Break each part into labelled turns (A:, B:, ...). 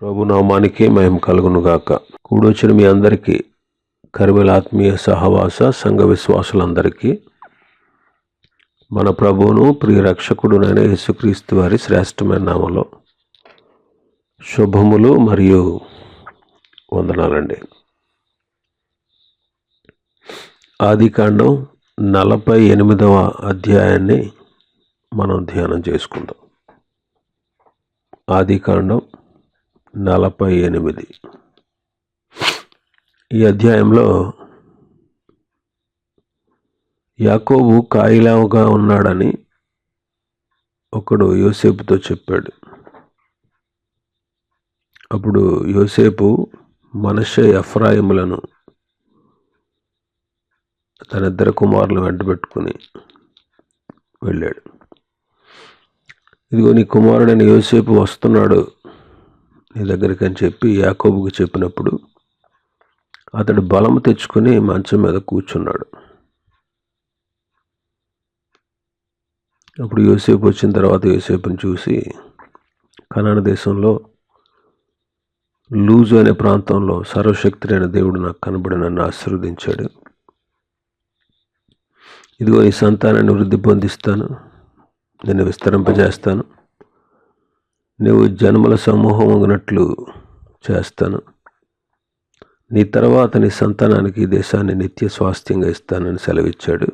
A: ప్రభునామానికి మహిమ కలుగునుగాక. కూడొచ్చిన మీ అందరికీ, కర్మేల ఆత్మీయ సహవాస సంఘ విశ్వాసులందరికీ మన ప్రభువును ప్రియ రక్షకుడునైన యేసుక్రీస్తు వారి శ్రేష్టమైన నామములో శుభములు మరియు వందనాలండి. ఆదికాండం 48వ అధ్యాయాన్ని మనం ధ్యానం చేసుకుందాం. ఆదికాండం 48. ఈ అధ్యాయంలో యాకోబు కాయిలావుగా ఉన్నాడని ఒకడు యోసేపుతో చెప్పాడు. అప్పుడు యోసేపు మనష్షే ఎఫ్రాయిములను తన ఇద్దరు కుమారులు వెంటబెట్టుకుని వెళ్ళాడు. ఇదిగో నీ కుమారుడైన యోసేపు వస్తున్నాడు నీ దగ్గరికి అని చెప్పి యాకోబుకు చెప్పినప్పుడు అతడు బలము తెచ్చుకుని మంచం మీద కూర్చున్నాడు. అప్పుడు యోసేపు వచ్చిన తర్వాత యోసేపుని చూసి, కనాను దేశంలో లూజు అనే ప్రాంతంలో సర్వశక్తుడైన దేవుడు నాకు కనబడి నన్ను ఆశీర్వదించాడు. ఇదిగో నీ సంతానాన్ని వృద్ధి పొందిస్తాను, నిన్ను విస్తరింపజేస్తాను, నీవు జన్మల సమూహం ఉన్నట్లు చేస్తాను, నీ తర్వాత నీ సంతానానికి ఈ దేశాన్ని నిత్య స్వాస్థ్యంగా ఇస్తానని సెలవిచ్చాడు.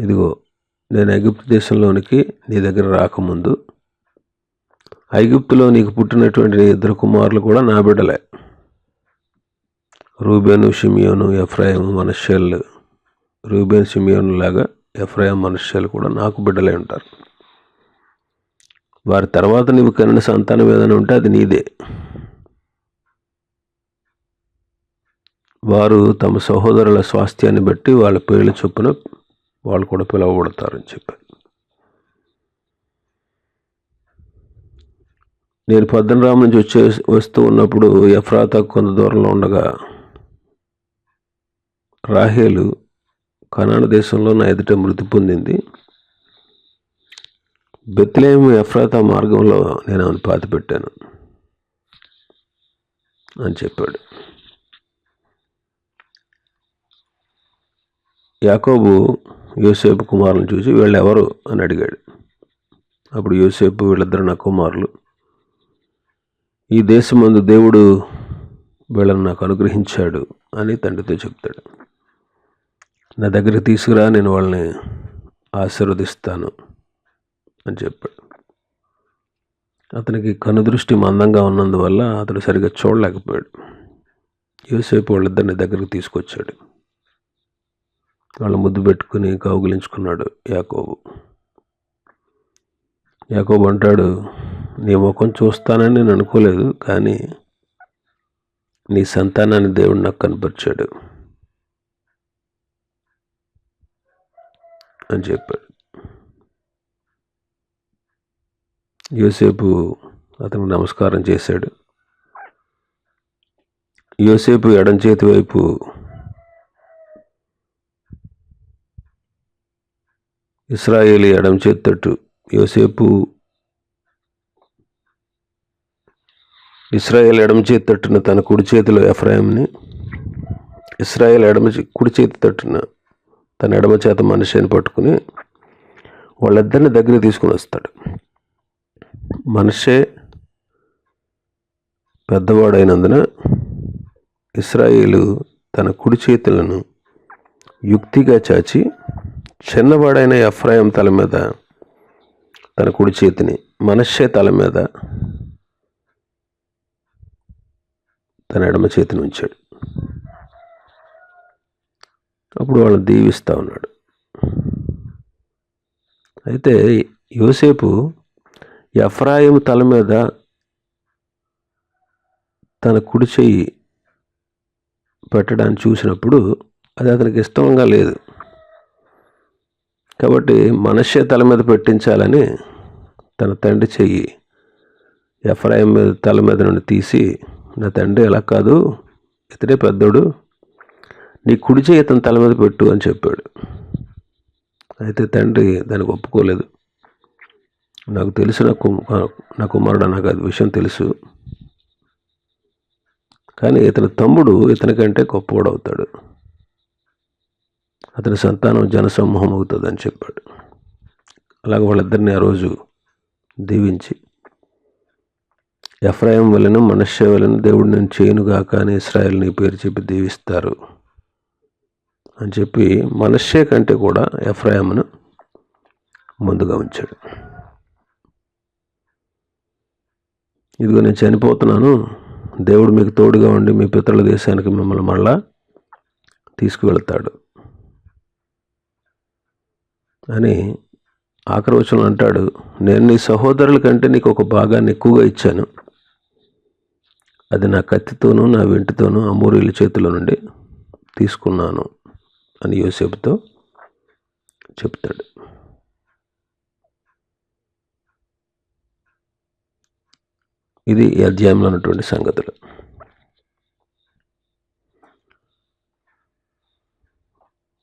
A: ఇదిగో నేను ఐగుప్తు దేశంలోనికి నీ దగ్గర రాకముందు ఐగుప్తులో నీకు పుట్టినటువంటి నీ ఇద్దరు కుమారులు కూడా నా బిడ్డలే. రూబేను, షిమియోను, ఎఫ్రాయిము, మనష్షేలు. రూబేను, షిమియోను లాగా ఎఫ్రాయిము, మనష్షేలు కూడా నాకు బిడ్డలే ఉంటారు. వారి తర్వాత నీవు కనిన సంతానం ఏదైనా ఉంటే అది నీదే. వారు తమ సహోదరుల స్వాస్థ్యాన్ని బట్టి వాళ్ళ పేర్ల చొప్పున వాళ్ళు కూడా పిలువబడతారని చెప్పారు. నేను పద్దనరాము నుంచి వస్తూ ఉన్నప్పుడు ఎఫ్రాతా కొంత దూరంలో ఉండగా రాహేలు కనాను దేశంలో నా ఎదుట మృతి పొందింది. బెత్లెహేము ఎఫ్రాతా మార్గంలో నేను ఆమెను పాతిపెట్టాను అని చెప్పాడు. యాకోబు యోసేపు కుమారులను చూసి వీళ్ళు ఎవరు అని అడిగాడు. అప్పుడు యోసేపు, వీళ్ళిద్దరు నా కుమారులు, ఈ దేశమందు దేవుడు వీళ్ళని నాకు అనుగ్రహించాడు అని తండ్రితో చెప్తాడు. నా దగ్గరికి తీసుకురా, నేను వాళ్ళని ఆశీర్వదిస్తాను అని చెప్పాడు. అతనికి కనుదృష్టి మందంగా ఉన్నందువల్ల అతడు సరిగ్గా చూడలేకపోయాడు. యోసేపు వాళ్ళిద్దరిని దగ్గరికి తీసుకొచ్చాడు. వాళ్ళు ముద్దు పెట్టుకుని కౌగిలించుకున్నాడు యాకోబు. యాకోబు అంటాడు, నీ ముఖం చూస్తానని నేను అనుకోలేదు, కానీ నీ సంతానాన్ని దేవుడు నాకు కనపరిచాడు అని చెప్పాడు. యోసేపు అతనికి నమస్కారం చేశాడు. యోసేపు ఎడం చేతి వైపు ఇశ్రాయేలు ఎడం చేతి తట్టు, ఇశ్రాయేల్ ఎడమ చేతి తట్టున తన కుడి చేతిలో ఎఫ్రాయిముని, ఇశ్రాయేల్ కుడి చేతి తట్టున తన ఎడమ చేత మనష్షేని పట్టుకుని వాళ్ళిద్దరిని దగ్గర తీసుకుని వస్తాడు. మనష్షే పెద్దవాడైనందున ఇశ్రాయేలు తన కుడి చేతులను యుక్తిగా చాచి చిన్నవాడైన ఎఫ్రాయిము తల మీద తన కుడి చేతిని, మనష్షే తల మీద తన ఎడమ చేతిని ఉంచాడు. అప్పుడు వాళ్ళని దీవిస్తూ ఉన్నాడు. అయితే యోసేపు ఎఫ్రాయిము తల మీద తన కుడి చెయ్యి పెట్టడాన్ని చూసినప్పుడు అది అతనికి ఇష్టంగా లేదు. కాబట్టి మనష్షే తల మీద పెట్టించాలని తన తండ్రి చెయ్యి ఎఫ్రాయిము మీద తల మీద నుండి తీసి, నా తండ్రి ఎలా కాదు, ఇతడే పెద్దోడు, నీ కుడి చెయ్యి అతని తల మీద పెట్టు అని చెప్పాడు. అయితే తండ్రి దానికి ఒప్పుకోలేదు. నాకు తెలిసిన నా కుమారుడు నాకు అది విషయం తెలుసు, కానీ ఇతని తమ్ముడు ఇతనికంటే గొప్పవాడు అవుతాడు, అతని సంతానం జనసమూహం అవుతుందని చెప్పాడు. అలాగే వాళ్ళిద్దరిని ఆ రోజు దీవించి, ఎఫ్రాయిం వలన మనష్షే వలన దేవుడు నేను చేయనుగాక అని ఇశ్రాయేలు నీ పేరు చెప్పి దీవిస్తారు అని చెప్పి మనష్షే కంటే కూడా ఎఫ్రాయిమును ముందుగా ఉంచాడు. ఇదిగో నేను చనిపోతున్నాను, దేవుడు మీకు తోడుగా ఉండి మీ పితరుల దేశానికి మిమ్మల్ని మళ్ళా తీసుకువెళ్తాడు అని ఆఖరి వచనం అంటాడు, నేను నీ సహోదరుల కంటే నీకు ఒక భాగాన్ని ఎక్కువగా ఇచ్చాను, అది నా కత్తితోనూ నా వెంటితోనూ అమోరీయుల చేతిలో నుండి తీసుకున్నాను అని యోసేపుతో చెప్తాడు. ఇది ఈ అధ్యాయంలో ఉన్నటువంటి సంగతులు.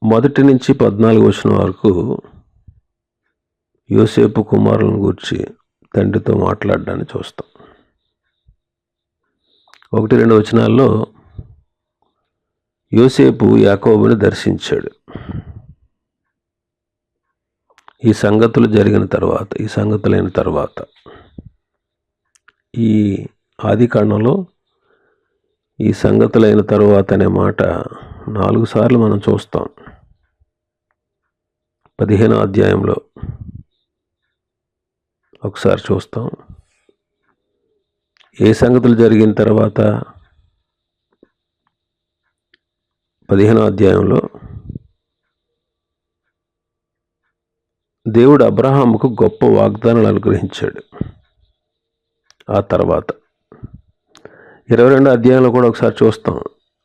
A: మొదటి నుంచి 14 వచనం వరకు యోసేపు కుమారులను గురించి తండ్రితో మాట్లాడడాన్ని చూస్తాం. 1-2 వచనాల్లో యోసేపు యాకోబుని దర్శించాడు. ఈ సంగతులైన తర్వాత ఈ ఆది కాండంలో ఈ సంగతులైన తరువాత అనే మాట 4 సార్లు మనం చూస్తాం. 15వ అధ్యాయంలో ఒకసారి చూస్తాం. ఏ సంగతులు జరిగిన తర్వాత 15వ అధ్యాయంలో దేవుడు అబ్రహాముకు గొప్ప వాగ్దానాలు అనుగ్రహించాడు. ఆ తర్వాత 22వ అధ్యాయంలో కూడా ఒకసారి చూస్తాం.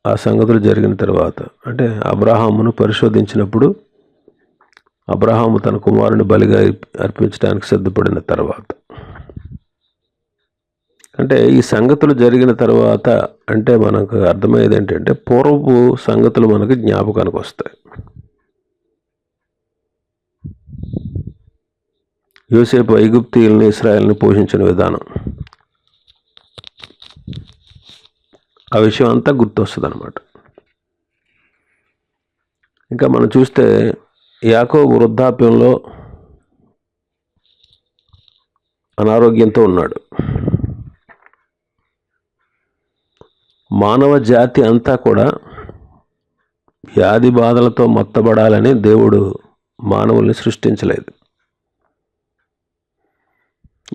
A: ఆ సంగతులు జరిగిన తర్వాత అంటే అబ్రహామును పరిశోధించినప్పుడు అబ్రహాము తన కుమారుని బలిగా అర్పించడానికి సిద్ధపడిన తర్వాత, అంటే ఈ సంగతులు జరిగిన తర్వాత అంటే మనకు అర్థమయ్యేది ఏంటంటే పూర్వపు సంగతులు మనకు జ్ఞాపకానికి వస్తాయి. యోసేపు ఐగుప్తీయుల్ని ఇశ్రాయేల్ని పోషించిన విధానం, ఆ విషయం అంతా గుర్తొస్తుంది అన్నమాట. ఇంకా మనం చూస్తే యాకోబు వృద్ధాప్యంలో అనారోగ్యంతో ఉన్నాడు. మానవ జాతి అంతా కూడా వ్యాధి బాధలతో మొత్తబడాలని దేవుడు మానవుల్ని సృష్టించలేదు.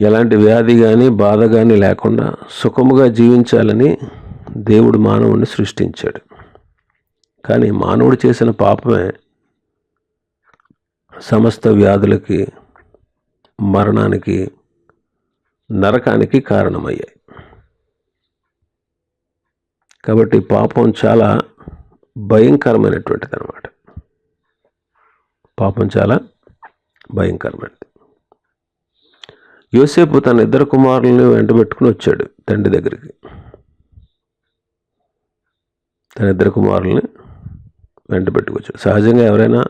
A: ఎలాంటి వ్యాధి కానీ బాధ కానీ లేకుండా సుఖముగా జీవించాలని దేవుడు మానవుడిని సృష్టించాడు. కానీ మానవుడు చేసిన పాపమే సమస్త వ్యాధులకి, మరణానికి, నరకానికి కారణమయ్యాయి. కాబట్టి పాపం చాలా భయంకరమైనటువంటిది అన్నమాట. పాపం చాలా భయంకరమైనది. యోసేపు తన 2 కుమారులను వెంటబెట్టుకుని వచ్చాడు తండ్రి దగ్గరికి. తన 2 కుమారులని వెంటబెట్టుకొచ్చాడు. సహజంగా ఎవరైనా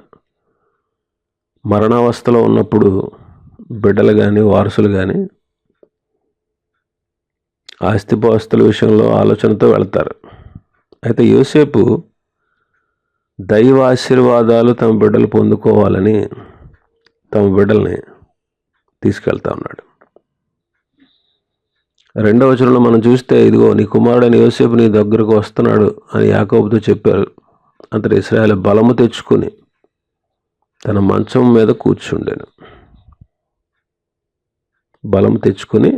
A: మరణావస్థలో ఉన్నప్పుడు బిడ్డలు కానీ వారసులు కానీ ఆస్తిపాస్తుల విషయంలో ఆలోచనతో వెళ్తారు. అయితే యోసేపు దైవ ఆశీర్వాదాలు తమ బిడ్డలు పొందుకోవాలని తమ బిడ్డల్ని తీసుకెళ్తా ఉన్నాడు. 2వ వచనంలో మనం చూస్తే, ఇదిగో నీ కుమారుడైన యోసేపు నీ దగ్గరకు వస్తున్నాడు అని యాకోబుతో చెప్పారు. అంతటి ఇశ్రాయేలు బలము తెచ్చుకుని తన మంచం మీద కూర్చుండెను. బలం తెచ్చుకుని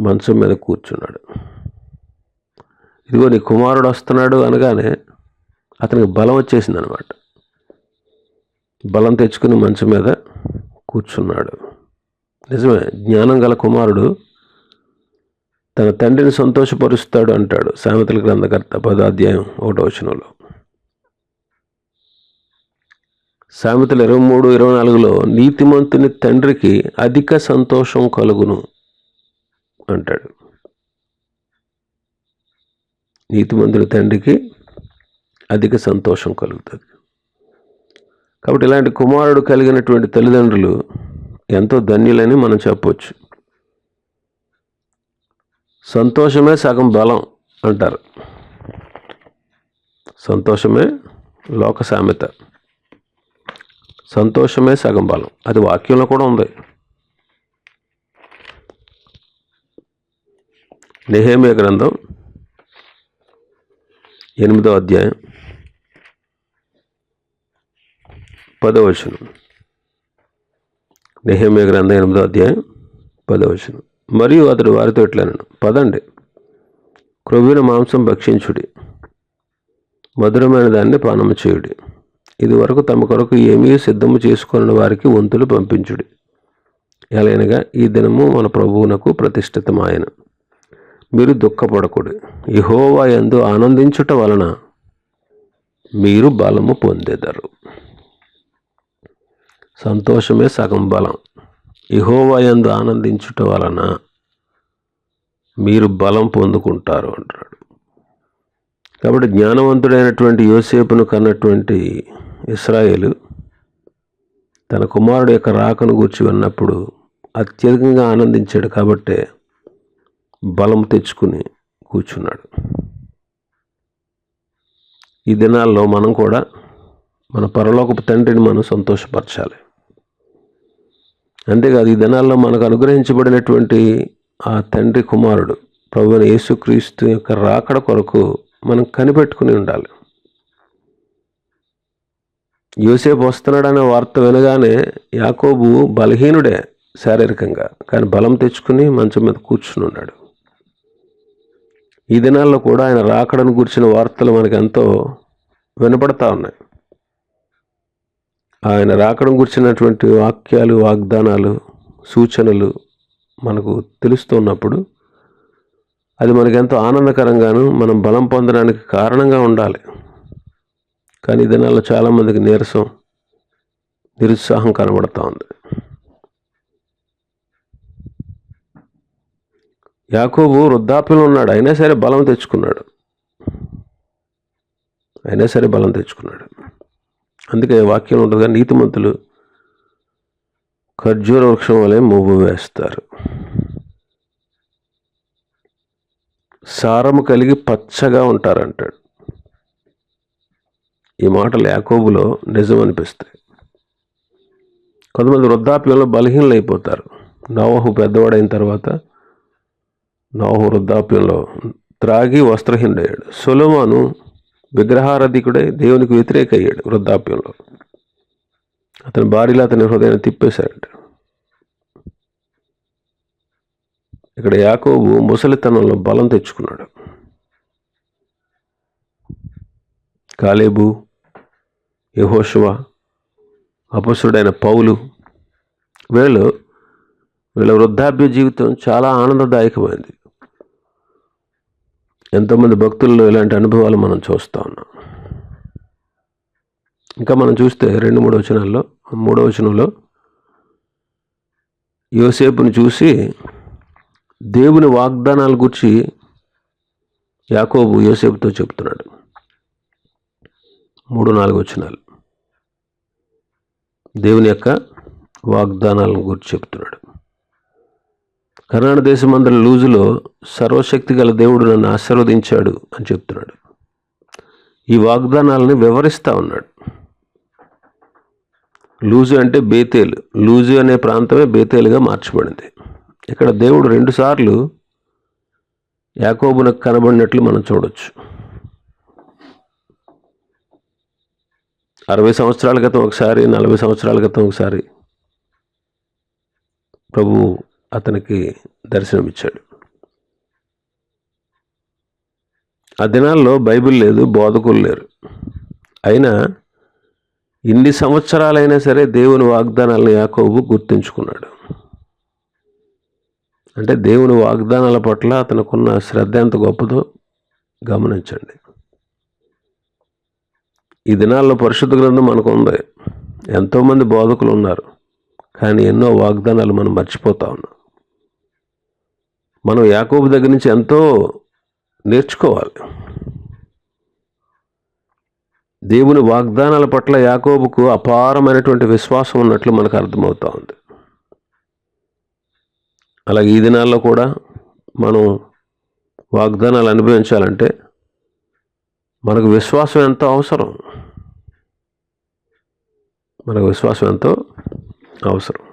A: మంచం మీద కూర్చున్నాడు. ఇదిగో నీ కుమారుడు వస్తున్నాడు అనగానే అతనికి బలం వచ్చేసింది అనమాట. బలం తెచ్చుకుని మంచం మీద కూర్చున్నాడు. నిజమే, జ్ఞానం గల కుమారుడు తన తండ్రిని సంతోషపరుస్తాడు అంటాడు సామెతల గ్రంథకర్త 10వ అధ్యాయం 1వ వచనంలో. సామెతలు 23-24లో నీతిమంతుని తండ్రికి అధిక సంతోషం కలుగును అంటాడు. నీతిమంతుని తండ్రికి అధిక సంతోషం కలుగుతుంది. కాబట్టి ఇలాంటి కుమారుడు కలిగినటువంటి తల్లిదండ్రులు ఎంతో ధన్యులని మనం చెప్పొచ్చు. సంతోషమే సగం బలం అంటారు. సంతోషమే లోక సామెత. సంతోషమే సగం బలం. అది వాక్యంలో కూడా ఉంది. నెహెమ్యా గ్రంథం 8వ అధ్యాయం 10వ వచనం. నెహెమ్యా గ్రంథం 8వ అధ్యాయం 10వ వచనం. మరియు అతడు వారితో ఇట్లనెను, పదండి, క్రొవ్విన మాంసం భక్షించుడి, మధురమైన దాన్ని పానము చేయుడి. ఇది వరకు తమ కొరకు ఏమీ సిద్ధము చేసుకున్న వారికి వంతులు పంపించుడి. ఎలాగనగా ఈ దినము మన ప్రభువునకు ప్రతిష్ఠితమాయన. మీరు దుఃఖపడకుడి, యెహోవా యందు ఆనందించుట వలన మీరు బలము పొందెదరు. సంతోషమే సగం బలం. యెహోవా యందు ఆనందించుట వలన మీరు బలం పొందుకుంటారు అంటాడు. కాబట్టి జ్ఞానవంతుడైనటువంటి యోసేపును కన్నటువంటి ఇశ్రాయేలు తన కుమారుడు యొక్క రాకను గూర్చి విన్నప్పుడు అత్యధికంగా ఆనందించాడు. కాబట్టే బలం తెచ్చుకుని కూర్చున్నాడు. ఈ దినాల్లో మనం కూడా మన పరలోకపు తండ్రిని మనం సంతోషపరచాలి. అంతేకాదు, ఈ దినాల్లో మనకు అనుగ్రహించబడినటువంటి ఆ తండ్రి కుమారుడు ప్రభువైన యేసుక్రీస్తు యొక్క రాకడ కొరకు మనం కనిపెట్టుకుని ఉండాలి. యోసేపు వస్తున్నాడనే వార్త వినగానే యాకోబు బలహీనుడే శారీరకంగా, కానీ బలం తెచ్చుకుని మంచం మీద కూర్చుని ఉన్నాడు. ఈ దినాల్లో కూడా ఆయన రాకడను గురించిన వార్తలు మనకు ఎంతో వినపడతా ఉన్నాయి. ఆయన రాకడం గురించినటువంటి వాక్యాలు, వాగ్దానాలు, సూచనలు మనకు తెలుస్తున్నప్పుడు అది మనకెంతో ఆనందకరంగాను మనం బలం పొందడానికి కారణంగా ఉండాలి. కానీ ఈ దినాల్లో చాలామందికి నీరసం, నిరుత్సాహం కనబడుతూ ఉంది. యాకోబు వృద్ధాప్యంలో ఉన్నాడు, అయినా సరే బలం తెచ్చుకున్నాడు. అందుకే వాక్యం ఉండగా నీతిమంతులు ఖర్జూర వృక్షం వలె మొవ్వు వేస్తారు, సారము కలిగి పచ్చగా ఉంటారంటాడు. ఈ మాటలు యాకోబులో నిజం అనిపిస్తాయి. కొంతమంది వృద్ధాప్యంలో బలహీనలు అయిపోతారు. నోవహు పెద్దవాడైన తర్వాత నోవహు వృద్ధాప్యంలో త్రాగి వస్త్రహీనుడయ్యాడు. సొలొమోను విగ్రహారాధికుడై దేవునికి వ్యతిరేక అయ్యాడు వృద్ధాప్యంలో. అతని భార్యలు అతని హృదయాన్ని తిప్పేశాడట. ఇక్కడ యాకోబు ముసలితనంలో బలం తెచ్చుకున్నాడు. కాలేబు, యెహోషువ, అపొస్తలుడైన పౌలు వీళ్ళ వృద్ధాప్య జీవితం చాలా ఆనందదాయకమైంది. ఎంతోమంది భక్తుల్లో ఇలాంటి అనుభవాలు మనం చూస్తూ ఉన్నాం. ఇంకా మనం చూస్తే 2-3 వచనాల్లో 3వ వచనంలో యోసేపుని చూసి దేవుని వాగ్దానాల గురించి యాకోబు యోసేపుతో చెప్తున్నాడు. 3-4 వచనాలు దేవుని యొక్క వాగ్దానాలను గురించి చెప్తున్నాడు. కర్ణాట దేశమందరి లూజులో సర్వశక్తి గల దేవుడు నన్ను ఆశీర్వదించాడు అని చెప్తున్నాడు. ఈ వాగ్దానాలని వివరిస్తూ ఉన్నాడు. లూజు అంటే బేతేలు. లూజు అనే ప్రాంతమే బేతేలుగా మార్చబడింది. ఇక్కడ దేవుడు 2 సార్లు యాకోబునకు కనబడినట్లు మనం చూడొచ్చు. 60 సంవత్సరాల క్రితం ఒకసారి, 40 సంవత్సరాల క్రితం ఒకసారి ప్రభువు అతనికి దర్శనమిచ్చాడు. ఆ దినాల్లో బైబిల్ లేదు, బోధకులు లేరు. అయినా ఇన్ని సంవత్సరాలైనా సరే దేవుని వాగ్దానాలను యాకోబు గుర్తుంచుకున్నాడు. అంటే దేవుని వాగ్దానాల పట్ల అతనుకున్న శ్రద్ధ ఎంత గొప్పదో గమనించండి. ఈ దినాల్లో పరిశుద్ధ గ్రంథం మనకు ఉంది, ఎంతోమంది బోధకులు ఉన్నారు, కానీ ఎన్నో వాగ్దానాలు మనం మర్చిపోతా ఉన్నాం. మనం యాకోబు దగ్గర నుంచి ఎంతో నేర్చుకోవాలి. దేవుని వాగ్దానాల పట్ల యాకోబుకు అపారమైనటువంటి విశ్వాసం ఉన్నట్లు మనకు అర్థమవుతా ఉంది. అలాగే ఈ దినాల్లో కూడా మనం వాగ్దానాలు అనుభవించాలంటే మనకు విశ్వాసం ఎంతో అవసరం. మనకు విశ్వాసం ఎంతో అవసరం.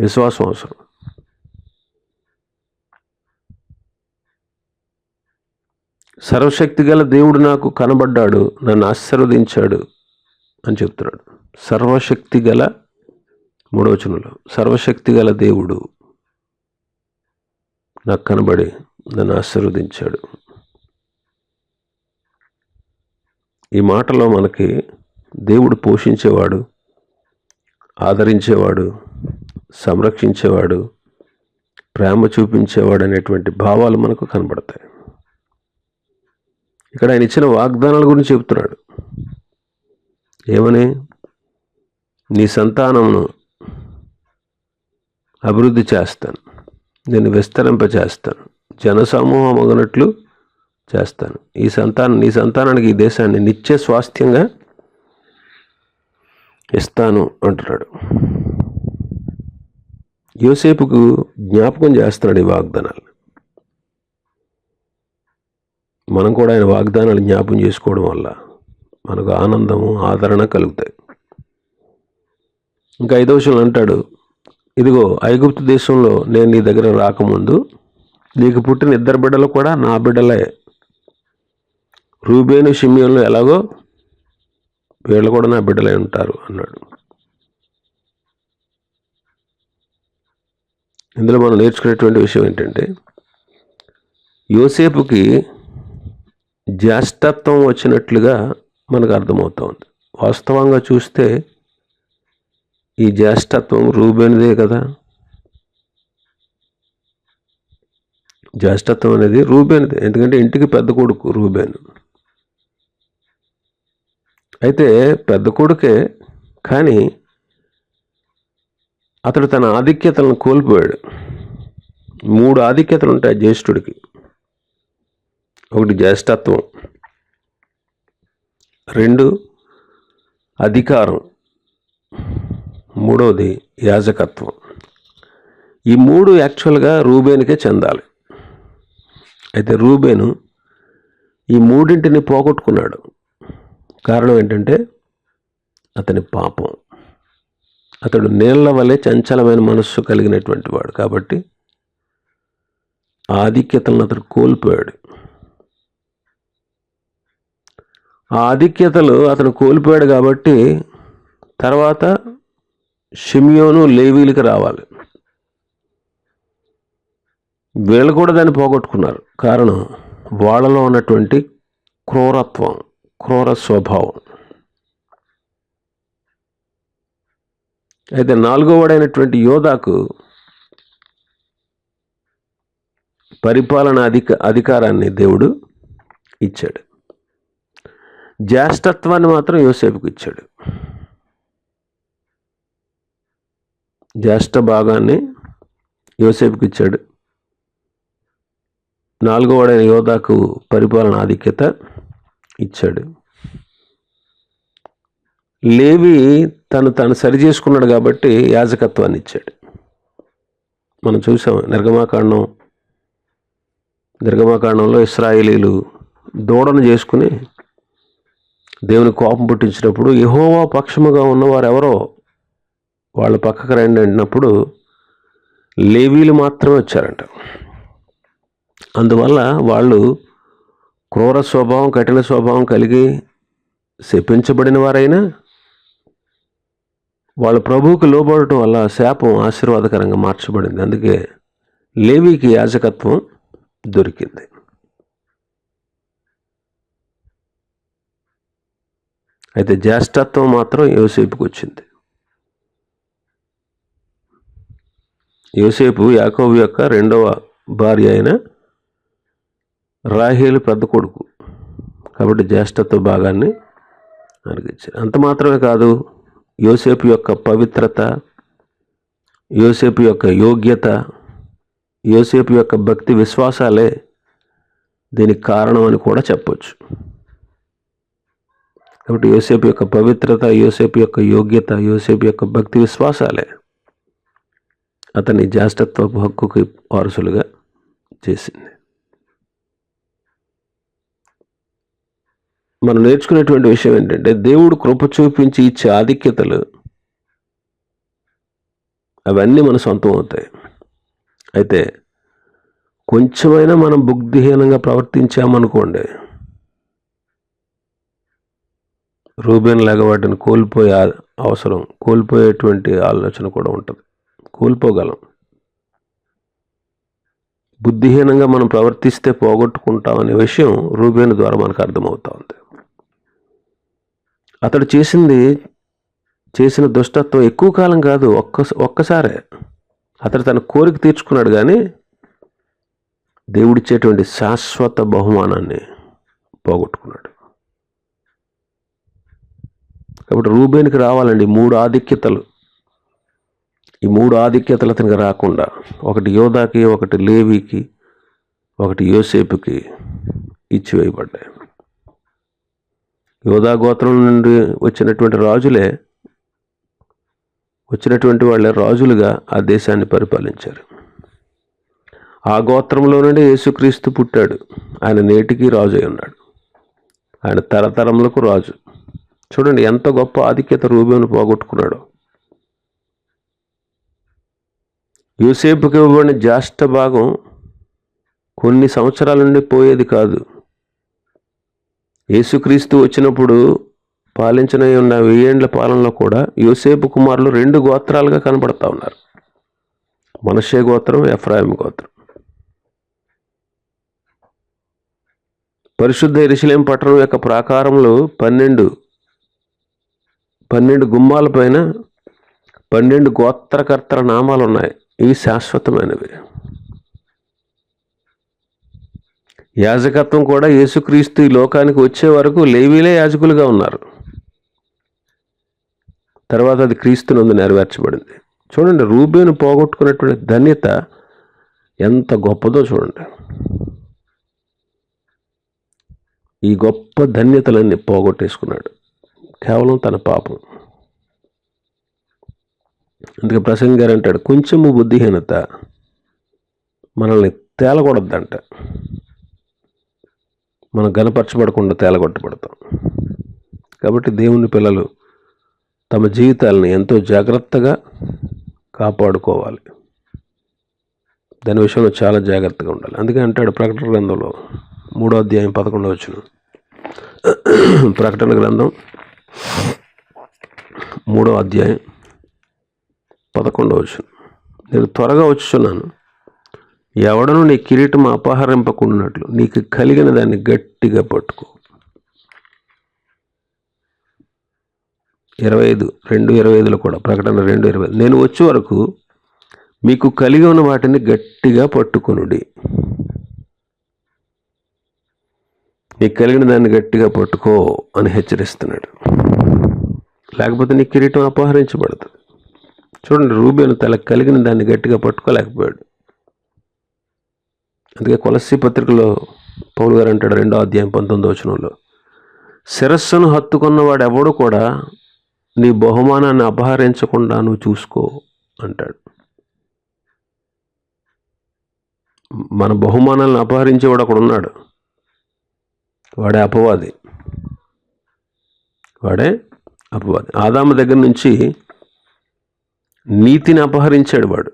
A: విశ్వాసం అవసరం. సర్వశక్తి గల దేవుడు నాకు కనబడ్డాడు, నన్ను ఆశీర్వదించాడు అని చెప్తున్నాడు. సర్వశక్తి గల, 3వ వచనంలో సర్వశక్తి గల దేవుడు నాకు కనబడి నన్ను ఆశీర్వదించాడు. ఈ మాటలో మనకి దేవుడు పోషించేవాడు, ఆదరించేవాడు, సంరక్షించేవాడు, ప్రేమ చూపించేవాడు అనేటువంటి భావాలు మనకు కనబడతాయి. ఇక్కడ ఆయన ఇచ్చిన వాగ్దానాల గురించి చెప్తున్నాడు. ఏమని? నీ సంతానమును అభివృద్ధి చేస్తాను, నేను విస్తరింపచేస్తాను, జనసమూహం అగనట్లు చేస్తాను, నీ సంతానానికి ఈ దేశాన్ని నిత్య స్వాస్థ్యంగా ఇస్తాను అంటున్నాడు. యోసేపుకు జ్ఞాపకం చేస్తున్నాడు ఈ వాగ్దానాలు. మనం కూడా ఆయన వాగ్దానాలు జ్ఞాపకం చేసుకోవడం వల్ల మనకు ఆనందము, ఆదరణ కలుగుతాయి. ఇంకా 5వ వచనంలో అంటాడు, ఇదిగో ఐగుప్తు దేశంలో నేను నీ దగ్గర రాకముందు నీకు పుట్టిన 2 బిడ్డలు కూడా నా బిడ్డలే. రూబేను, షిమ్యోన్లు ఎలాగో వీళ్ళు కూడా నా బిడ్డలై ఉంటారు అన్నాడు. ఇందులో మనం నేర్చుకునేటువంటి విషయం ఏంటంటే, యోసేపుకి జ్యేష్ఠత్వం వచ్చినట్లుగా మనకు అర్థమవుతా ఉంది. వాస్తవంగా చూస్తే ఈ జ్యేష్ఠత్వం రూబేనుదే కదా. జ్యేష్ఠత్వం అనేది రూబేనుదే, ఎందుకంటే ఇంటికి పెద్ద కొడుకు రూబేను. అయితే పెద్ద కొడుకే, కానీ అతడు తన ఆధిక్యతలను కోల్పోయాడు. 3 ఆధిక్యతలు ఉంటాయి జ్యేష్ఠుడికి. ఒకటి జ్యేష్ఠత్వం, 2 అధికారం, 3వది యాజకత్వం. ఈ 3 యాక్చువల్గా రూబేనుకే చెందాలి. అయితే రూబేను ఈ 3ంటిని పోగొట్టుకున్నాడు. కారణం ఏంటంటే అతని పాపం. అతడు నీళ్ల వలె చంచలమైన మనస్సు కలిగినటువంటి వాడు కాబట్టి ఆధిక్యతలను అతడు కోల్పోయాడు. ఆ ఆధిక్యతలు అతను కోల్పోయాడు కాబట్టి తర్వాత షిమ్యోను, లేవీలకు రావాలి. వీళ్ళు కూడా దాన్ని పోగొట్టుకున్నారు. కారణం వాళ్ళలో ఉన్నటువంటి క్రూరత్వం, క్రూర స్వభావం. అయితే 4వ వాడైనటువంటి యోధాకు పరిపాలన అధికారాన్ని దేవుడు ఇచ్చాడు. జ్యేష్ఠత్వాన్ని మాత్రం యోసేపుకు ఇచ్చాడు. జ్యేష్ఠ భాగాన్ని యోసేపుకి ఇచ్చాడు. 4వ వాడైన యోధాకు పరిపాలన ఆధిక్యత ఇచ్చాడు. లేవి తను సరి చేసుకున్నాడు కాబట్టి యాజకత్వాన్ని ఇచ్చాడు. మనం చూసాం నిర్గమాకాండంలో ఇశ్రాయేలీలు దూడను చేసుకుని దేవుని కోపం పుట్టించినప్పుడు యెహోవా పక్షముగా ఉన్నవారు ఎవరో వాళ్ళ పక్కకు రండి అన్నప్పుడు లేవీలు మాత్రమే వచ్చారంట. అందువల్ల వాళ్ళు క్రూర స్వభావం, కఠిన స్వభావం కలిగి శపించబడిన వారైనా వాళ్ళ ప్రభువుకు లోబడటం వల్ల శాపం ఆశీర్వాదకరంగా మార్చబడింది. అందుకే లేవీకి యాజకత్వం దొరికింది. అయితే జ్యేష్ఠత్వం మాత్రం యోసేపుకు వచ్చింది. యోసేపు యాకోబు యొక్క 2వ భార్య అయిన రాహేలు పెద్ద కొడుకు కాబట్టి జ్యేష్ఠత్వ భాగాన్ని అనిగించారు. అంత మాత్రమే కాదు, యోసేపు యొక్క పవిత్రత, యోసేపు యొక్క యోగ్యత, యోసేపు యొక్క భక్తి విశ్వాసాలే దీనికి కారణం అని కూడా చెప్పొచ్చు. కాబట్టి యోసేపు యొక్క పవిత్రత, యోసేపు యొక్క యోగ్యత, యోసేపు యొక్క భక్తి విశ్వాసాలే అతని జ్యేష్ఠత్వపు హక్కుకి వారసులుగా చేసింది. మనం నేర్చుకునేటువంటి విషయం ఏంటంటే, దేవుడు కృప చూపించి ఇచ్చే ఆధిక్యతలు అవన్నీ మన సొంతం అవుతాయి. అయితే కొంచెమైనా మనం బుద్ధిహీనంగా ప్రవర్తించామనుకోండి, రూబేన్ లాగా వాటిని కోల్పోయేటువంటి ఆలోచన కూడా ఉంటుంది. కోల్పోగలం. బుద్ధిహీనంగా మనం ప్రవర్తిస్తే పోగొట్టుకుంటాం అనే విషయం రూబేను ద్వారా మనకు అర్థమవుతా ఉంది. అతడు చేసిన దుష్టత్వం ఎక్కువ కాలం కాదు, ఒక్కసారే అతడు తన కోరిక తీర్చుకున్నాడు. కానీ దేవుడిచ్చేటువంటి శాశ్వత బహుమానాన్ని పోగొట్టుకున్నాడు. కాబట్టి రూబేనికి రావాలండి 3 ఆధిక్యతలు. ఈ 3 ఆధిక్యతలు అతనికి రాకుండా, ఒకటి యోదాకి, ఒకటి లేవికి, ఒకటి యోసేపుకి ఇచ్చివేయబడ్డాయి. యోదా గోత్రం నుండి వచ్చినటువంటి వాళ్ళే రాజులుగా ఆ దేశాన్ని పరిపాలించారు. ఆ గోత్రంలో నుండి యేసుక్రీస్తు పుట్టాడు. ఆయన నేటికి రాజు అయి ఉన్నాడు. ఆయన తరతరములకు రాజు. చూడండి ఎంత గొప్ప ఆధిక్యత రూబేను పోగొట్టుకున్నాడు. యోసేపుకి ఇవ్వబడిన జ్యేష్ఠ భాగం కొన్ని సంవత్సరాల నుండి పోయేది కాదు. యేసుక్రీస్తు వచ్చినప్పుడు పాలించిన ఉన్న 1000 ఏండ్ల పాలనలో కూడా యోసేపు కుమారులు 2 గోత్రాలుగా కనబడతా ఉన్నారు. మనష్షే గోత్రం, ఎఫ్రాయిము గోత్రం. పరిశుద్ధ యెరూషలేం పట్టణం యొక్క ప్రాకారంలో 12 గుమ్మాల పైన 12 గోత్రకర్తల నామాలు ఉన్నాయి. ఇవి శాశ్వతమైనవి. యాజకత్వం కూడా యేసుక్రీస్తు ఈ లోకానికి వచ్చే వరకు లేవీలే యాజకులుగా ఉన్నారు. తర్వాత అది క్రీస్తునందు నెరవేర్చబడింది. చూడండి రూబేను పోగొట్టుకున్నటువంటి ధన్యత ఎంత గొప్పదో చూడండి. ఈ గొప్ప ధన్యతలన్నీ పోగొట్టేసుకున్నాడు కేవలం తన పాపం. అందుకే ప్రసంగి గారు అంటాడు, కొంచెము బుద్ధిహీనత మనల్ని తేలగొడద్దంట. మనం గనపరచబడకుండా తేలగొట్టబడతాం. కాబట్టి దేవుని పిల్లలు తమ జీవితాలని ఎంతో జాగ్రత్తగా కాపాడుకోవాలి. దాని విషయంలో చాలా జాగ్రత్తగా ఉండాలి. అందుకే అంటాడు ప్రకటన గ్రంథంలో 3వ అధ్యాయం 11వ వచనం. ప్రకటన గ్రంథం 3వ అధ్యాయం 11వ వచనం. నేను త్వరగా వచ్చుచున్నాను, ఎవడను నీ కిరీటం అపహరింపకుండానట్లు నీకు కలిగిన దాన్ని గట్టిగా పట్టుకో. 2:25లో కూడా, ప్రకటన 2:20, నేను వచ్చే వరకు మీకు కలిగి ఉన్న వాటిని గట్టిగా పట్టుకొనుడి. నీకు కలిగిన దాన్ని గట్టిగా పట్టుకో అని హెచ్చరిస్తున్నాడు. లేకపోతే నీ కిరీటం అపహరించబడుతుంది. చూడండి రూబేను తనకు కలిగిన దాన్ని గట్టిగా పట్టుకోలేకపోయాడు. అందుకే కొలస్సీ పత్రికలో పౌలు గారు అంటాడు 2వ అధ్యాయం 19వ వచనంలో, శిరస్సును హత్తుకున్నవాడు ఎవడు కూడా నీ బహుమానాన్ని అపహరించకుండా నువ్వు చూసుకో అంటాడు. మన బహుమానాలను అపహరించేవాడు అక్కడ ఉన్నాడు. వాడే అపవాది. ఆదాము దగ్గర నుంచి నీతిని అపహరించాడు వాడు.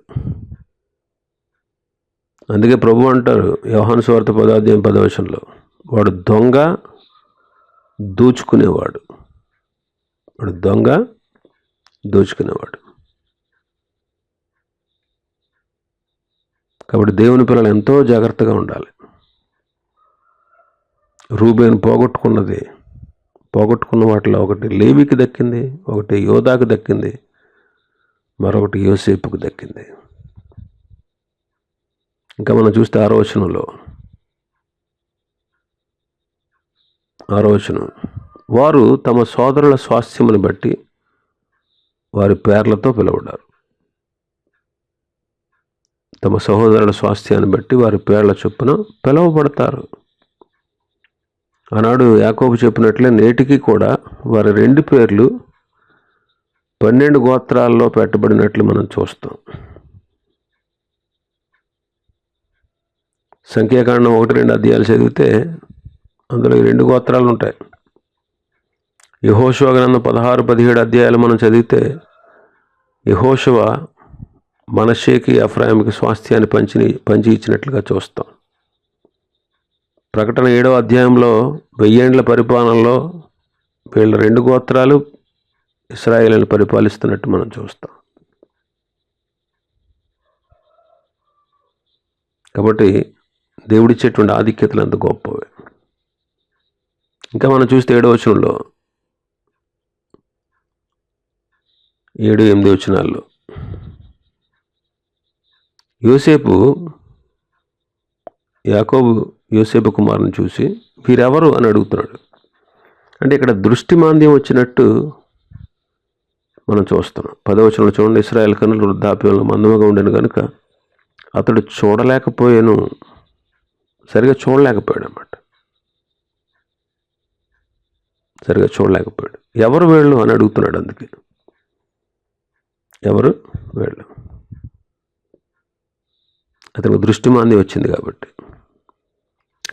A: అందుకే ప్రభు అంటారు యోహాను సువార్త 10వ అధ్యాయం 10వ వచనంలో, వాడు దొంగ దోచుకునేవాడు. కాబట్టి దేవుని పిల్లలు ఎంతో జాగ్రత్తగా ఉండాలి. రూబేను పోగొట్టుకున్న వాటిలో ఒకటి లేవికి దక్కింది, ఒకటి యోదాకు దక్కింది, మరొకటి యోసేపుకు దక్కింది. ఇంకా మనం చూస్తే 6వ వచనం, వారు తమ సోదరుల స్వాస్థ్యమును బట్టి వారి పేర్లతో పిలువబడ్డారు. తమ సహోదరుల స్వాస్థ్యాన్ని బట్టి వారి పేర్ల చొప్పున పిలువబడతారు. ఆనాడు యాకోబు చెప్పినట్లే నేటికి కూడా వారి 2 పేర్లు 12 గోత్రాల్లో పెట్టబడినట్లు మనం చూస్తాం. సంఖ్యాకాండం 1-2 అధ్యాయాలు చదివితే అందులో ఈ 2 గోత్రాలు ఉంటాయి. యెహోషువ గ్రంథం 16-17 అధ్యాయాలు మనం చదివితే యెహోషువ మనష్షేకి ఎఫ్రాయిముకి స్వాస్థ్యాన్ని పంచి ఇచ్చినట్లుగా చూస్తాం. ప్రకటన 7వ అధ్యాయంలో 1000 ఏండ్ల పరిపాలనలో వీళ్ళ 2 గోత్రాలు ఇశ్రాయేలును పరిపాలిస్తున్నట్టు మనం చూస్తాం. కాబట్టి దేవుడిచ్చేటువంటి ఆధిక్యతలు అంత గొప్పవే. ఇంకా మనం చూస్తే 7వ వచనంలో 7-8 వచనాల్లో యోసేపు యాకోబు యోసేపు కుమారుని చూసి వీరెవరు అని అడుగుతున్నాడు. అంటే ఇక్కడ దృష్టి మాంద్యం వచ్చినట్టు మనం చూస్తున్నాం. 10వ వచనంలో చూడండి, ఇశ్రాయేలు కన్నులు వృద్ధాప్యంలో మందముగా ఉండేను కనుక అతడు చూడలేకపోయాను, సరిగా చూడలేకపోయాడు అన్నమాట. సరిగా చూడలేకపోయాడు. ఎవరు వీళ్ళు అని అడుగుతున్నాడు. అందుకే ఎవరు వీళ్ళు, అతనికి దృష్టి మాంద్యం వచ్చింది కాబట్టి.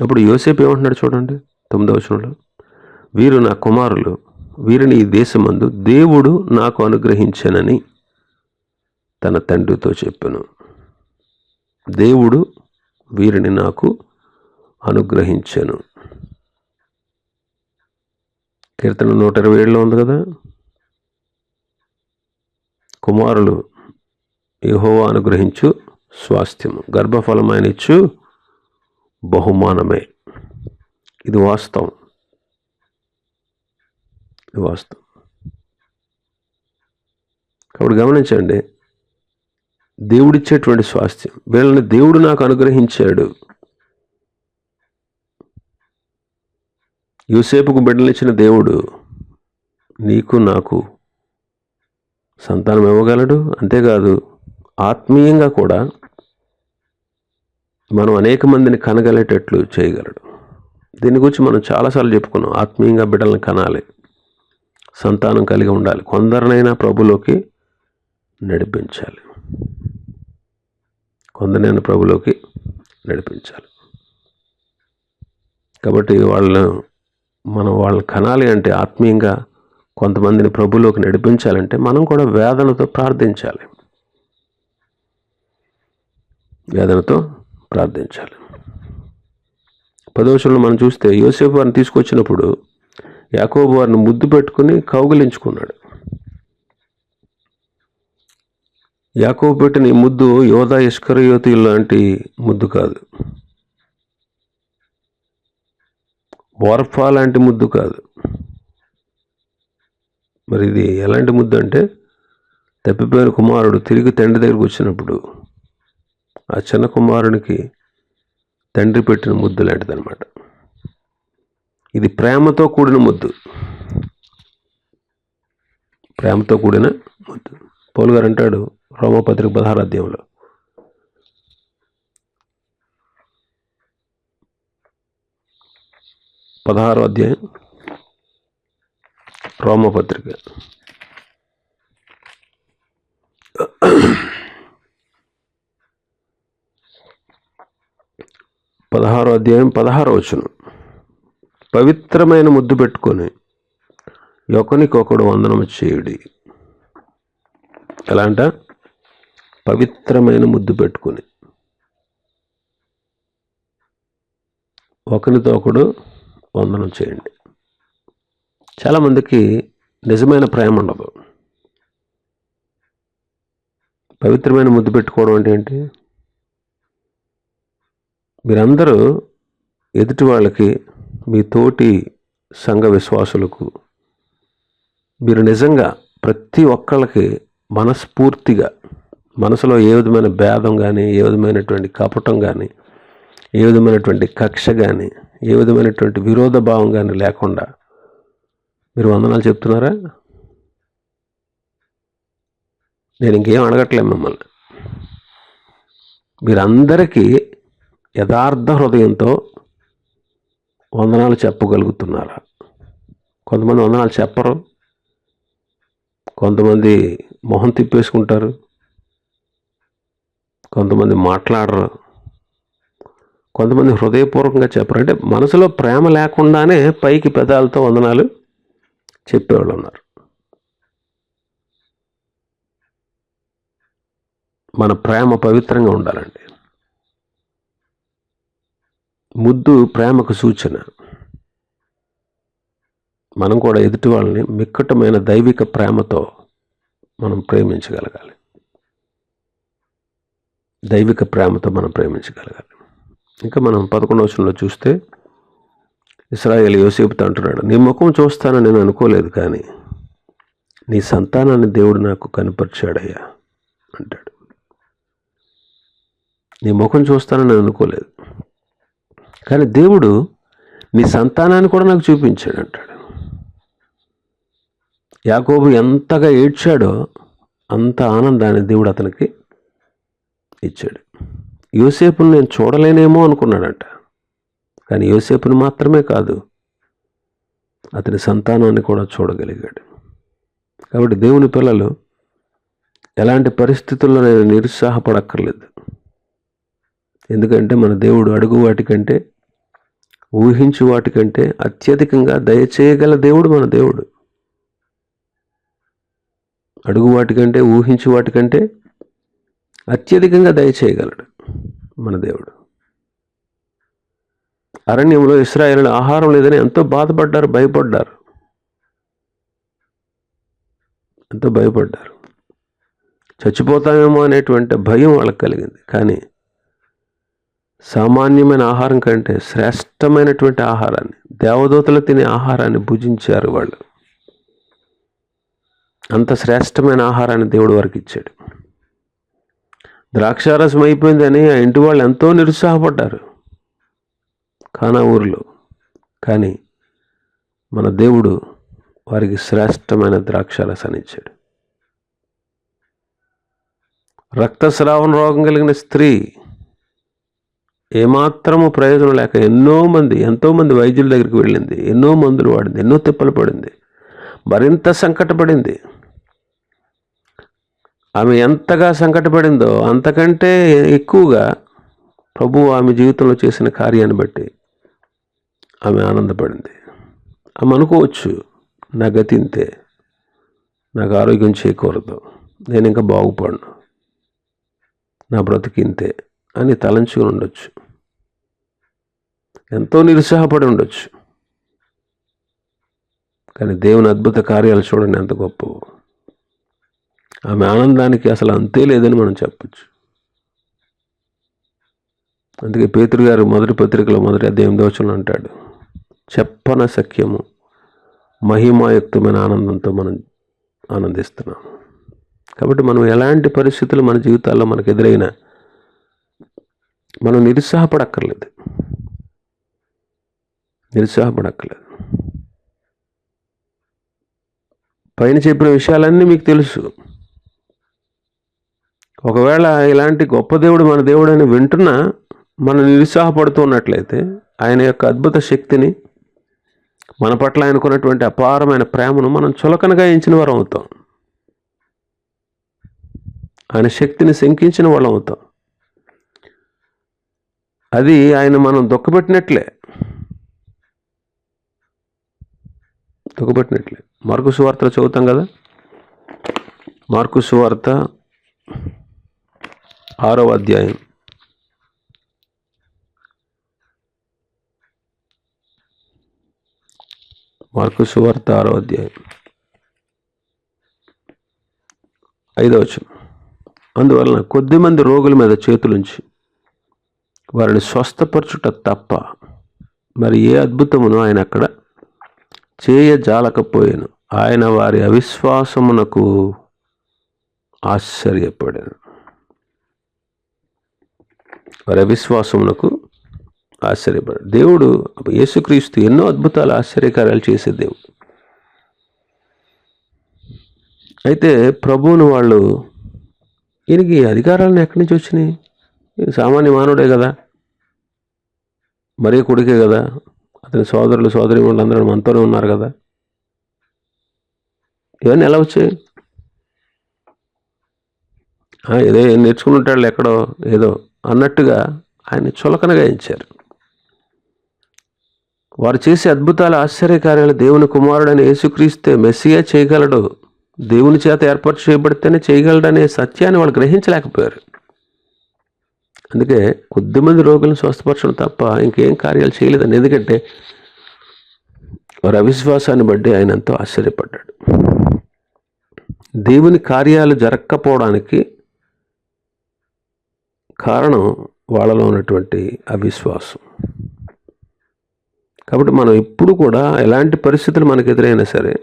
A: అప్పుడు యోసేపు ఏమంటున్నాడు చూడండి 9వ వచనంలో, వీరు నా కుమారులు, వీరిని ఈ దేశమందు దేవుడు నాకు అనుగ్రహించనని తన తండ్రితో చెప్పాను. దేవుడు వీరిని నాకు అనుగ్రహించాను. కీర్తన 127లో ఉంది కదా, కుమారులు యెహోవా అనుగ్రహించు స్వాస్థ్యము, గర్భఫలం ఆయన ఇచ్చు బహుమానమే. ఇది వాస్తవం, ఇది వాస్తవం. కాబట్టి గమనించండి, దేవుడిచ్చేటువంటి స్వాస్థ్యం, వీళ్ళని దేవుడు నాకు అనుగ్రహించాడు. యోసేపుకు బిడ్డలిచ్చిన దేవుడు నీకు నాకు సంతానం ఇవ్వగలడు. అంతేకాదు ఆత్మీయంగా కూడా మనం అనేక మందిని కనగలేటట్లు చేయగలడు. దీని గురించి మనం చాలాసార్లు చెప్పుకున్నాం. ఆత్మీయంగా బిడ్డలను కనాలి, సంతానం కలిగి ఉండాలి, కొందరినైనా ప్రభులోకి నడిపించాలి, కొందరినైనా ప్రభులోకి నడిపించాలి. కాబట్టి వాళ్ళని కనాలి అంటే, ఆత్మీయంగా కొంతమందిని ప్రభులోకి నడిపించాలంటే మనం కూడా వేదనతో ప్రార్థించాలి, వేదనతో ప్రార్థించాలి. 10వ వచనంలో మనం చూస్తే యోసేపు వారిని తీసుకొచ్చినప్పుడు యాకోబు వారిని ముద్దు పెట్టుకుని కౌగిలించుకున్నాడు. యాకోబు పెట్టిన ఈ ముద్దు యోధా ఇస్కరియోతు లాంటి ముద్దు కాదు, ఓర్ఫా లాంటి ముద్దు కాదు. మరి ఇది ఎలాంటి ముద్దు అంటే, తప్పిపోయిన కుమారుడు తిరిగి తండ్రి దగ్గరికి వచ్చినప్పుడు ఆ చిన్న కుమారునికి తండ్రి పెట్టిన ముద్దు లాంటిది అనమాట. ఇది ప్రేమతో కూడిన ముద్దు, ప్రేమతో కూడిన ముద్దు. పౌలు గారు అంటాడు రోమాపత్రిక 16వ అధ్యాయంలో, రోమపత్రిక 16వ అధ్యాయం 16వ వచనం, పవిత్రమైన ముద్దు పెట్టుకొని ఒకనికొకడు వందనము చేయుడి. ఎలా అంట? పవిత్రమైన ముద్దు పెట్టుకొని ఒకరితో ఒకడు వందనం చేయండి. చాలామందికి నిజమైన ప్రేమ ఉండదు. పవిత్రమైన ముద్దు పెట్టుకోవడం అంటే ఏంటి? మీరందరూ ఎదుటి వాళ్ళకి, మీ తోటి సంఘ విశ్వాసులకు మీరు నిజంగా ప్రతి ఒక్కళ్ళకి మనస్ఫూర్తిగా, మనసులో ఏ విధమైన భేదం కానీ, ఏ విధమైనటువంటి కపటం కానీ, ఏ విధమైనటువంటి కక్ష కానీ, ఏ విధమైనటువంటి విరోధ భావం కానీ లేకుండా మీరు వందనాలు చెప్తున్నారా? నేను ఇంకేం అడగట్లేదు మిమ్మల్ని. మీరందరికీ యథార్థ హృదయంతో వందనాలు చెప్పగలుగుతున్నారా? కొంతమంది వందనాలు చెప్పరు, కొంతమంది మొహం తిప్పేసుకుంటారు, కొంతమంది మాట్లాడరు, కొంతమంది హృదయపూర్వకంగా చెప్పరు. అంటే మనసులో ప్రేమ లేకుండానే పైకి పెదాలతో వందనాలు చెప్పేవాళ్ళు ఉన్నారు. మన ప్రేమ పవిత్రంగా ఉండాలండి. ముద్దు ప్రేమకు సూచన. మనం కూడా ఎదుటి వాళ్ళని మిక్కటమైన దైవిక ప్రేమతో మనం ప్రేమించగలగాలి. దైవిక ప్రేమతో మనం ప్రేమించగలగాలి. ఇంకా మనం 11వ వచనంలో చూస్తే ఇశ్రాయేలు యోసేపుతో అంటున్నాడు, నీ ముఖం చూస్తానని నేను అనుకోలేదు, కానీ నీ సంతానాన్ని దేవుడు నాకు కనపరిచాడయ్యా అంటాడు. నీ ముఖం చూస్తానని నేను అనుకోలేదు, కానీ దేవుడు నీ సంతానాన్ని కూడా నాకు చూపించాడు అంటాడు. యాకోబు ఎంతగా ఏడ్చాడో అంత ఆనందాన్ని దేవుడు అతనికి ఇచ్చాడు. యోసేపుని నేను చూడలేనేమో అనుకున్నాడంట, కానీ యోసేపుని మాత్రమే కాదు, అతని సంతానాన్ని కూడా చూడగలిగాడు. కాబట్టి దేవుని పిల్లలు ఎలాంటి పరిస్థితుల్లో నేను నిరుత్సాహపడక్కర్లేదు. ఎందుకంటే మన దేవుడు అడుగు వాటికంటే, ఊహించు వాటికంటే అత్యధికంగా దయచేయగల దేవుడు మన దేవుడు. అడుగు వాటికంటే, ఊహించు వాటికంటే అత్యధికంగా దయచేయగలడు మన దేవుడు. అరణ్యంలో ఇశ్రాయేలులు ఆహారం లేదని ఎంతో బాధపడ్డారు, భయపడ్డారు, ఎంతో భయపడ్డారు. చచ్చిపోతామేమో అనేటువంటి భయం వాళ్ళకి కలిగింది. కానీ సామాన్యమైన ఆహారం కంటే శ్రేష్టమైనటువంటి ఆహారాన్ని, దేవదూతలు తినే ఆహారాన్ని భుజించారు వాళ్ళు. అంత శ్రేష్టమైన ఆహారాన్ని దేవుడు వారికి ఇచ్చాడు. ద్రాక్షారసం అయిపోయిందని ఆ ఇంటి వాళ్ళు ఎంతో నిరుత్సాహపడ్డారు కానా ఊరిలో. కానీ మన దేవుడు వారికి శ్రేష్టమైన ద్రాక్షారసాన్ని ఇచ్చాడు. రక్తస్రావణ రోగం కలిగిన స్త్రీ ఏమాత్రము ప్రయోజనం లేక ఎంతోమంది వైద్యుల దగ్గరికి వెళ్ళింది, ఎన్నో మందులు వాడింది, ఎన్నో తిప్పలు పడింది, మరింత సంకటపడింది. ఆమె ఎంతగా సంకటపడిందో అంతకంటే ఎక్కువగా ప్రభువు ఆమె జీవితంలో చేసిన కార్యాన్ని బట్టి ఆమె ఆనందపడింది. ఆమె అనుకోవచ్చు, నా గతి ఇంతే, నాకు ఆరోగ్యం చేకూరదు, నేను ఇంకా బాగుపడను, నా బ్రతికింతే అని తలంచుకుని ఉండొచ్చు, ఎంతో నిరుత్సాహపడి ఉండొచ్చు. కానీ దేవుని అద్భుత కార్యాలు చూడండి ఎంత గొప్పవో. ఆమె ఆనందానికి అసలు అంతే లేదని మనం చెప్పచ్చు. అందుకే పేతురు గారు మొదటి పత్రికలో 1:8 అంటాడు, చెప్పన సఖ్యము మహిమాయుక్తమైన ఆనందంతో మనం ఆనందిస్తున్నాం. కాబట్టి మనం ఎలాంటి పరిస్థితులు మన జీవితాల్లో మనకు ఎదురైనా మనం నిరుత్సాహపడక్కర్లేదు. పైన చెప్పిన విషయాలన్నీ మీకు తెలుసు. ఒకవేళ ఇలాంటి గొప్ప దేవుడు మన దేవుడు అని వింటున్నా మనం నిరుత్సాహపడుతూ ఉన్నట్లయితే ఆయన యొక్క అద్భుత శక్తిని, మన పట్ల ఆయనకున్నటువంటి అపారమైన ప్రేమను మనం చులకనగా ఎంచిన వారం అవుతాం. ఆయన శక్తిని శంకించిన వాళ్ళం అవుతాం. అది ఆయన మనం దుఃఖపెట్టినట్లే. మార్కు సువార్తలో చదువుతాం కదా, మార్కు సువార్త 6వ అధ్యాయం 5వ వచనం. అందువలన కొద్దిమంది రోగుల మీద చేతులుంచి వారిని స్వస్థపరచుట తప్ప మరి ఏ అద్భుతమును ఆయన అక్కడ చేయజాలకపోయాను. ఆయన వారి అవిశ్వాసమునకు ఆశ్చర్యపడాను. దేవుడు యేసుక్రీస్తు ఎన్నో అద్భుతాలు, ఆశ్చర్యకార్యాలు చేసే దేవుడు. అయితే ప్రభువును వాళ్ళు, ఈయనకి అధికారాలను ఎక్కడి నుంచి వచ్చినాయి? ఈయన సామాన్య మానవుడే కదా, మరీ కొడుకే కదా, అతని సోదరులు సోదరీమణులు అందరూ మనతోనే ఉన్నారు కదా, ఇవన్నీ ఎలా వచ్చాయి? ఏదో నేర్చుకుని ఉంటాడు ఎక్కడో ఏదో అన్నట్టుగా ఆయన చులకనగా ఎంచారు. వారు చేసే అద్భుతాలు ఆశ్చర్యకార్యాలు దేవుని కుమారుడైన యేసుక్రీస్తే మెస్సియా చేయగలడు, దేవుని చేత ఏర్పాటు చేయబడితేనే చేయగలడనే సత్యాన్ని వాళ్ళు గ్రహించలేకపోయారు. అందుకే కొద్దిమంది రోగులను స్వస్థపరచడం తప్ప ఇంకేం కార్యాలు చేయలేదని. ఎందుకంటే వారి అవిశ్వాసాన్ని బట్టి ఆయన ఎంతో ఆశ్చర్యపడ్డాడు. దేవుని కార్యాలు జరగకపోవడానికి కారణం వాళ్ళలో ఉన్నటువంటి అవిశ్వాసం. కాబట్టి మనం ఎప్పుడు కూడా ఎలాంటి పరిస్థితులు మనకు ఎదురైనా సరే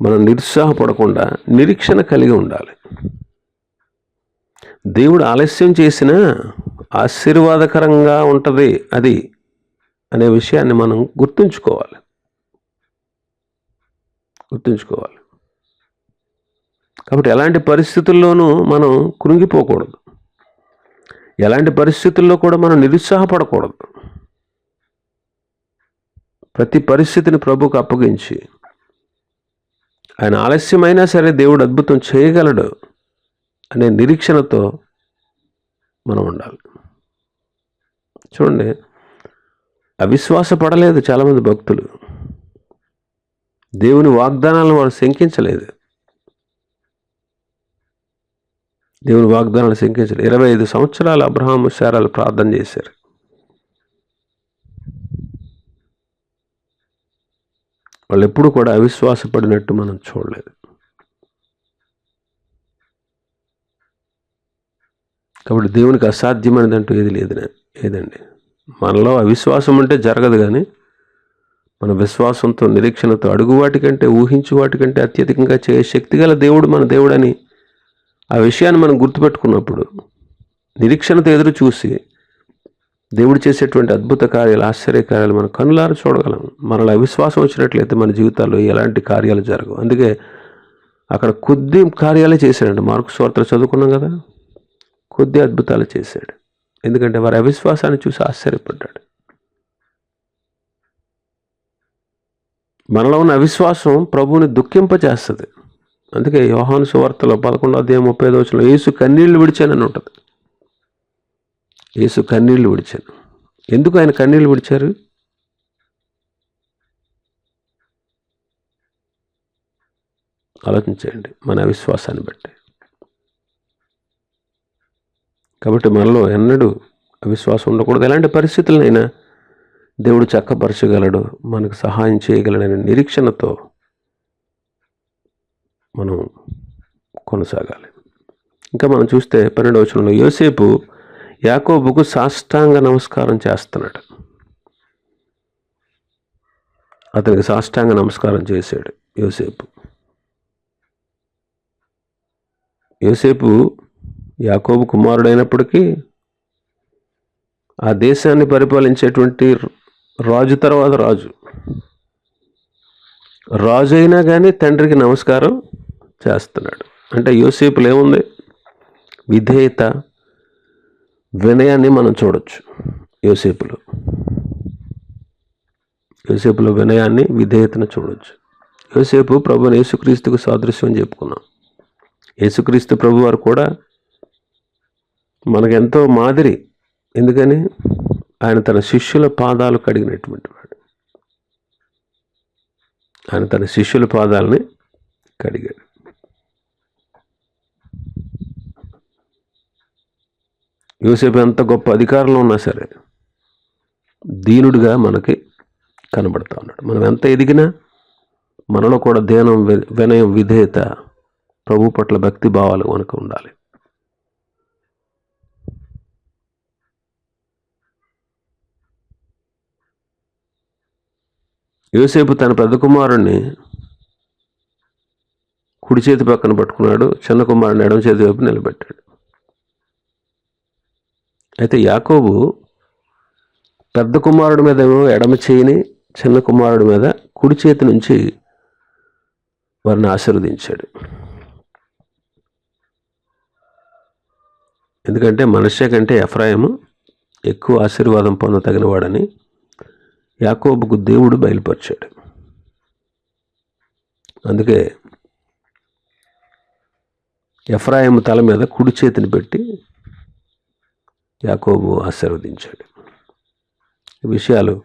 A: మనం నిరుత్సాహపడకుండా నిరీక్షణ కలిగి ఉండాలి. దేవుడు ఆలస్యం చేసినా ఆశీర్వాదకరంగా ఉంటుంది అది అనే విషయాన్ని మనం గుర్తుంచుకోవాలి. కాబట్టి ఎలాంటి పరిస్థితుల్లోనూ మనం కృంగిపోకూడదు, ఎలాంటి పరిస్థితుల్లో కూడా మనం నిరుత్సాహపడకూడదు. ప్రతి పరిస్థితిని ప్రభువుకు అప్పగించి ఆయన ఆలస్యమైనా సరే దేవుడు అద్భుతం చేయగలడు అనే నిరీక్షణతో మనం ఉండాలి. చూడండి, అవిశ్వాసపడలేదు చాలామంది భక్తులు, దేవుని వాగ్దానాలను వారు శంకించలేదు. 25 సంవత్సరాలు అబ్రహాము శారాలు ప్రార్థన చేశారు. వాళ్ళు ఎప్పుడు కూడా అవిశ్వాసపడినట్టు మనం చూడలేదు. కాబట్టి దేవునికి అసాధ్యమైనదంటూ ఏదండి. మనలో అవిశ్వాసం ఉంటే జరగదు, కానీ మన విశ్వాసంతో నిరీక్షణతో అడుగు వాటికంటే ఊహించు వాటికంటే అత్యధికంగా చేయ శక్తి గల దేవుడు మన దేవుడని ఆ విషయాన్ని మనం గుర్తుపెట్టుకున్నప్పుడు నిరీక్షణతో ఎదురు చూసి దేవుడు చేసేటువంటి అద్భుత కార్యాలు ఆశ్చర్యకార్యాలు మనం కనులారా చూడగలం. మనలో అవిశ్వాసం వచ్చినట్లయితే మన జీవితాల్లో ఎలాంటి కార్యాలు జరగవు. అందుకే అక్కడ కొద్ది కార్యాలే చేశాడండి. మార్కు సువార్త చదువుకున్నాం కదా, కొద్ది అద్భుతాలు చేశాడు. ఎందుకంటే వారి అవిశ్వాసాన్ని చూసి ఆశ్చర్యపడ్డాడు. మనలో ఉన్న అవిశ్వాసం ప్రభువుని దుఃఖింపచేస్తుంది. అందుకే యోహాను సువార్తలో 11:35 యేసు కన్నీళ్లు విడిచానని ఉంటుంది. యేసు కన్నీళ్లు విడిచాను. ఎందుకు ఆయన కన్నీళ్లు విడిచారు? ఆలోచించండి, మన అవిశ్వాసాన్ని బట్టి. కాబట్టి మనలో ఎన్నడూ అవిశ్వాసం ఉండకూడదు. ఎలాంటి పరిస్థితులనైనా దేవుడు చక్కపరచగలడు, మనకు సహాయం చేయగలడనే నిరీక్షణతో మనం కొనసాగాలి. ఇంకా మనం చూస్తే 12వ వచనంలో యోసేపు యాకోబుకు సాష్టాంగ నమస్కారం చేస్తున్నాడు. అతనికి సాష్టాంగ నమస్కారం చేశాడు యోసేపు యాకోబు కుమారుడైనప్పటికీ ఆ దేశాన్ని పరిపాలించేటువంటి రాజు తర్వాత రాజు అయినా కానీ తండ్రికి నమస్కారం చేస్తున్నాడు. అంటే యోసేపులో ఏముంది? విధేయత, వినయాన్ని మనం చూడొచ్చు. యోసేపులో వినయాన్ని, విధేయతను చూడొచ్చు. యోసేపు ప్రభువుని యేసుక్రీస్తుకు సాదృశ్యం అని చెప్పుకున్నాం. యేసుక్రీస్తు ప్రభు వారు కూడా మనకెంతో మాదిరి. ఎందుకని? ఆయన తన శిష్యుల పాదాలు కడిగినటువంటి వాడు. ఆయన తన శిష్యుల పాదాలని కడిగాడు. యోసేపు ఎంత గొప్ప అధికారంలో ఉన్నా సరే దీనుడిగా మనకి కనబడతా ఉన్నాడు. మనం ఎంత ఎదిగినా మనలో కూడా ధ్యానం, వినయం, విధేయత, ప్రభు పట్ల భక్తి భావాలు మనకు ఉండాలి. యోసేపు తన పెద్ద కుమారుణ్ణి కుడి చేతి పక్కన పట్టుకున్నాడు, చిన్న కుమారుని ఎడమ చేతి వైపు నిలబెట్టాడు. అయితే యాకోబు పెద్ద కుమారుడి మీద ఎడమ చేయిని, చిన్న కుమారుడి మీద కుడి చేతి నుంచి వారిని ఆశీర్వదించాడు. ఎందుకంటే మనష్య కంటే ఎఫ్రాయిము ఎక్కువ ఆశీర్వాదం పొందతగినవాడని యాకోబుకు దేవుడు బయలుపరిచాడు. అందుకే ఎఫ్రాయిము తల మీద కుడి చేతిని పెట్టి యాకోబు ఆశీర్వదించాడు. ఈ విషయాలు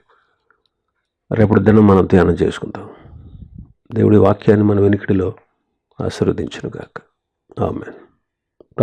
A: రేపటి దినం మనం ధ్యానం చేసుకుందాం. దేవుడి వాక్యాన్ని మన వెనుకడిలో ఆశీర్వదించును గాక. ఆమేన్.